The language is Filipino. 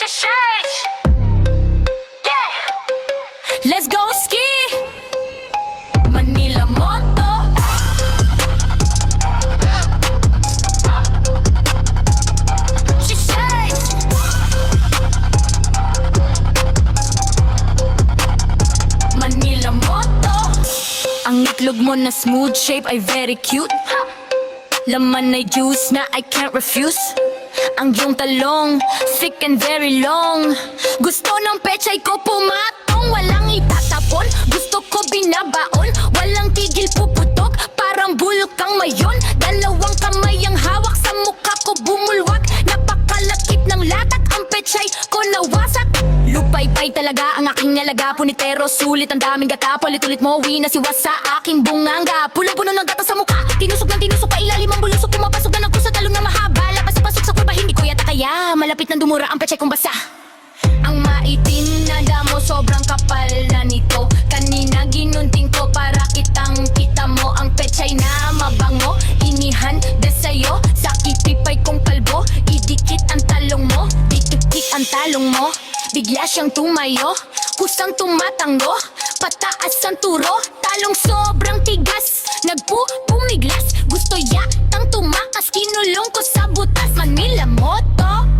Shishay. Yeah. Let's go ski. Manila Moto. Shishay. Manila Moto. Ang itlog mo na smooth shape ay very cute. Laman ay juice na I can't refuse. Ang iyong talong, thick and very long. Gusto ng pechay ko pumatong, walang itatapon. Gusto ko binabaon, walang tigil puputok. Parang bulkang mayon, dalawang kamay ang hawak sa mukha ko bumulwak. Napakalakip ng latak, ang pechay ko nawasak. Lupay-pay talaga ang aking nalaga. Punitero, sulit ang daming gata. Palit-ulit mo, uwi na siwas sa aking bunganga. Pulang-puno ng gata sa mukha, tinusok ng tinusok pa ilalim ang bulusok. Pumapasok na ng kusa, talong na mahaba. Lapas-pasok sa kurba, hindi ko yata kaya. Malapit ng dumura ang pechay kong basa. Ang maitim na damo, sobrang kapal na nito. Kanina ginunting ko para kitang-kita mo. Ang pechay na mabango, inihanda sa'yo. Sa kitipay kong kalbo, idikit ang talong mo. Titik-tik ang talong mo, bigla siyang tumayo. Kusang tumatango, pataas ang turo. Talong sobrang tigas, nagpupumiglas. Gusto yatang tumakas, kinulong ko sa butas. Manila Moto.